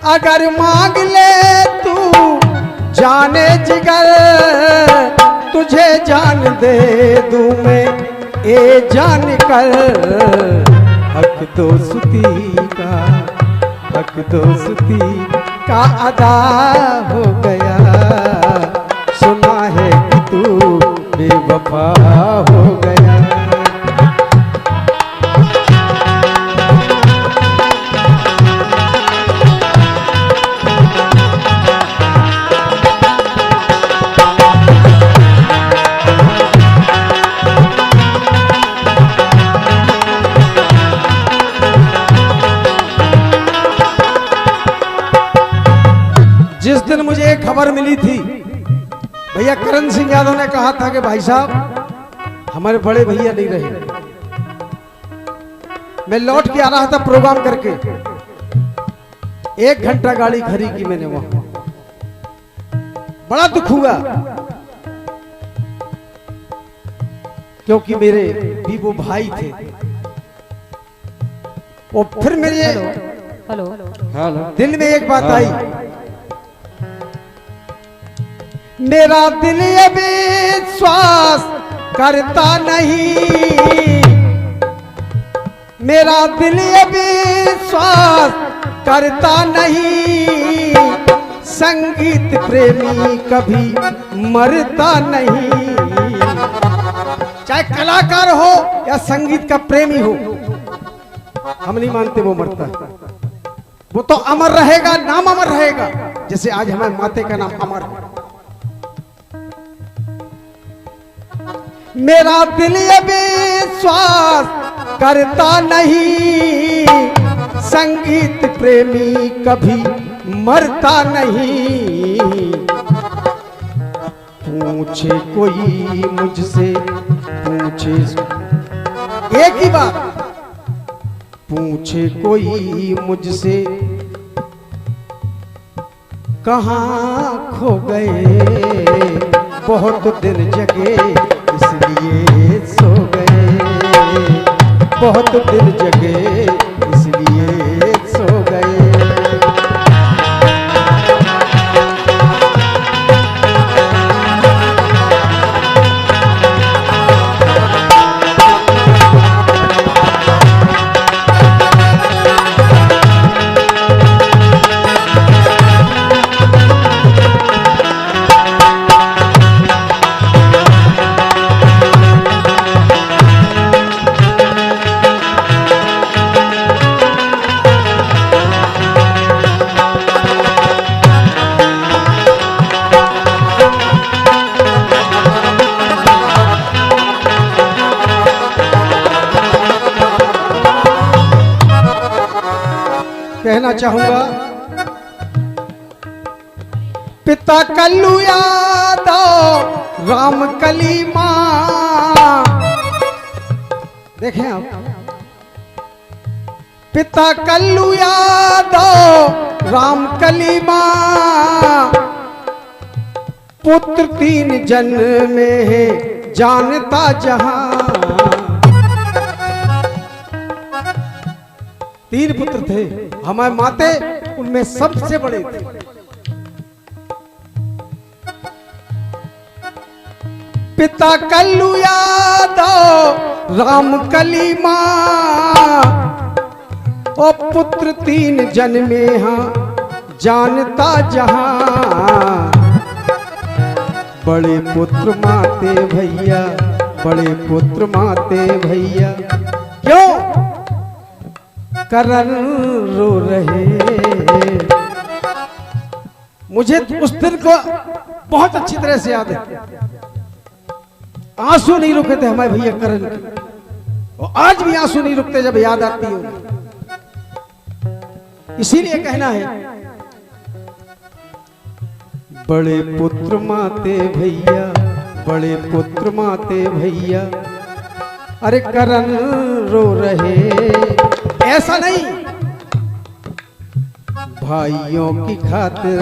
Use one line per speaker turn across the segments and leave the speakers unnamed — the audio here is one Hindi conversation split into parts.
अगर मांग ले तू जाने जिगर, तुझे जान दे दूं मैं ए जान कर। हक दोस्ती का, हक दोस्ती का अदा हो गया, सुना है कि तू बेवफा हो गया। जिस दिन मुझे एक खबर मिली थी, भैया करण सिंह यादव ने कहा था कि भाई साहब हमारे बड़े भैया नहीं रहे। मैं लौट के आ रहा था प्रोग्राम करके, 1 घंटा गाड़ी खड़ी की मैंने वहां, बड़ा दुख हुआ क्योंकि मेरे भी वो भाई थे। और फिर मेरे
हेलो
दिल में एक बात आई, मेरा दिल ये विश्वास करता नहीं, मेरा दिल ये विश्वास करता नहीं, संगीत प्रेमी कभी मरता नहीं। चाहे कलाकार हो या संगीत का प्रेमी हो, हम नहीं मानते वो मरता है। वो तो अमर रहेगा, नाम अमर रहेगा, जैसे आज हमारे माते का नाम अमर है। मेरा दिल ये विश्वास करता नहीं, संगीत प्रेमी कभी मरता नहीं। पूछे कोई मुझसे, पूछे एक ही बात, पूछे कोई मुझसे कहाँ खो गए, बहुत दिन जगे इसलिए सो गए, बहुत दिन जगे इसलिए सो गए। कहना चाहूंगा, पिता कल्लू यादव राम कली मां, देखें आप, पिता कल्लू यादव राम कली मां, पुत्र 3 जन्म में जानता जहां। 3 पुत्र थे हमारे माते, उनमें सबसे बड़े थे। पिता कल्लू यादव राम कली मां, और पुत्र 3 जन्मे हाँ जानता जहां। बड़े पुत्र माते भैया, बड़े पुत्र माते भैया, क्यों करण रो रहे। मुझे उस दिन को बहुत अच्छी तरह से याद है, आंसू नहीं रुके थे हमारे भैया करण के, और आज भी आंसू नहीं रुकते जब याद आती है। इसीलिए कहना है, बड़े पुत्र माते भैया, बड़े पुत्र माते भैया, अरे करण रो रहे। ऐसा नहीं, भाइयों की खातिर,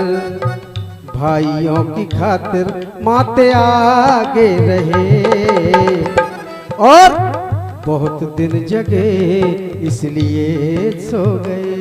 भाइयों की खातिर माते आगे रहे, और बहुत दिन जगे इसलिए सो गए।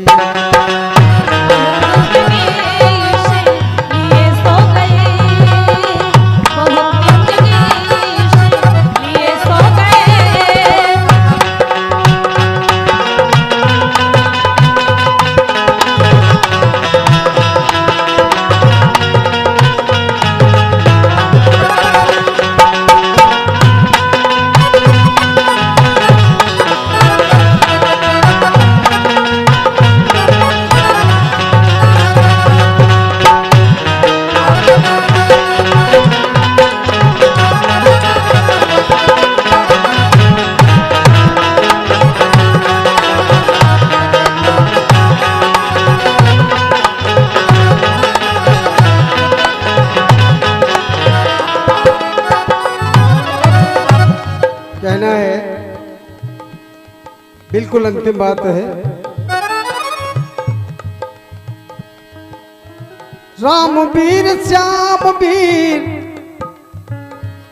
बिल्कुल अंतिम बात है। राम वीर श्याम वीर,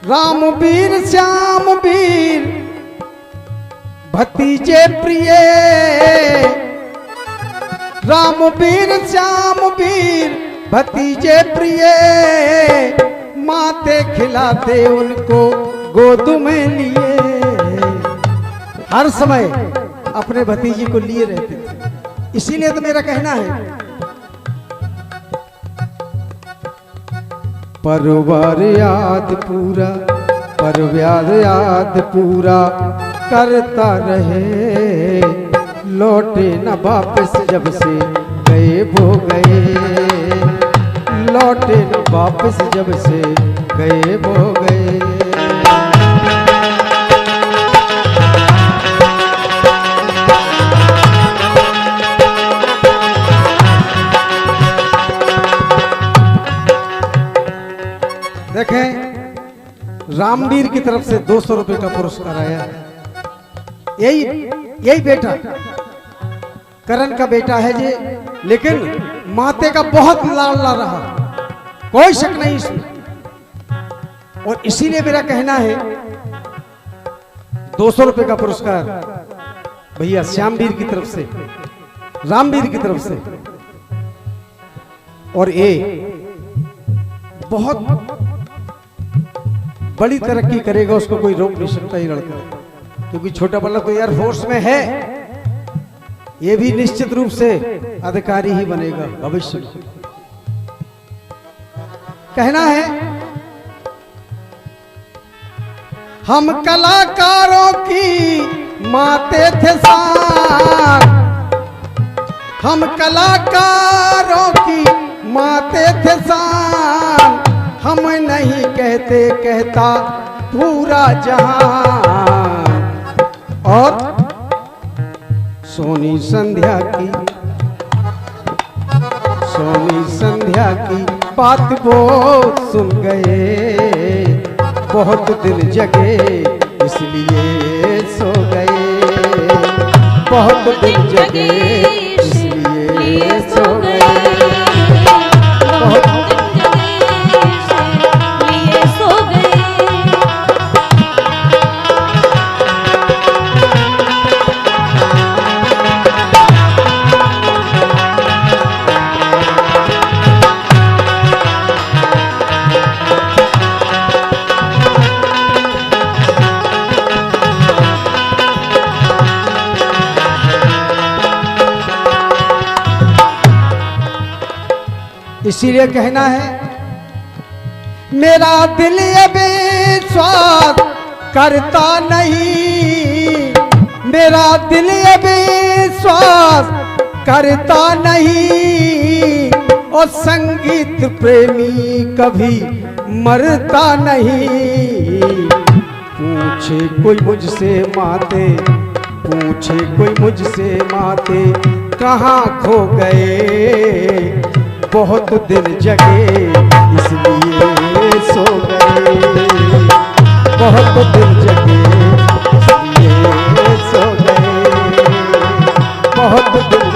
राम वीर श्याम वीर भतीजे प्रिय, राम वीर श्याम वीर भतीजे प्रिय, माते खिलाते उनको गोद में लिए, हर समय अपने भतीजे को लिए रहते थे। इसीलिए तो मेरा कहना है परिवार याद पूरा, परिवार याद पूरा करता रहे, लौटे न वापस जब से गए वो गए, लौटे न वापस जब से गए वो गए। देखें रामवीर की तरफ से 200 रुपए का पुरस्कार आया है। यही बेटा करण का बेटा है जी, लेकिन माते का बहुत लाडला रहा, कोई शक नहीं इसमें। और इसीलिए मेरा कहना है 200 रुपए का पुरस्कार भैया श्यामवीर की तरफ से, रामवीर की तरफ से। और ये बहुत बड़ी तरक्की करेगा, उसको कोई रोक नहीं सकता ये लड़का, क्योंकि छोटा बल्ला तो एयरफोर्स में है, ये भी निश्चित रूप से अधिकारी ही बनेगा भविष्य में। कहना है हम कलाकारों की माते थे शान, हम कलाकारों की माते थे शान, हम नहीं कहते कहता पूरा जहां। और सोनी संध्या की, सोनी संध्या की बात वो सुन गए, बहुत दिल जगे इसलिए सो गए, बहुत दिल जगे इसलिए सो गए, बहुत इसीलिए कहना है मेरा दिल ये विश्वास करता नहीं, मेरा दिल ये विश्वास करता नहीं, और संगीत प्रेमी कभी मरता नहीं। पूछे कोई मुझसे माते, पूछे कोई मुझसे माते कहाँ खो गए, बहुत दिन जगे इसलिए सो गए, बहुत दिन जगे इसलिए सो गए, बहुत दिन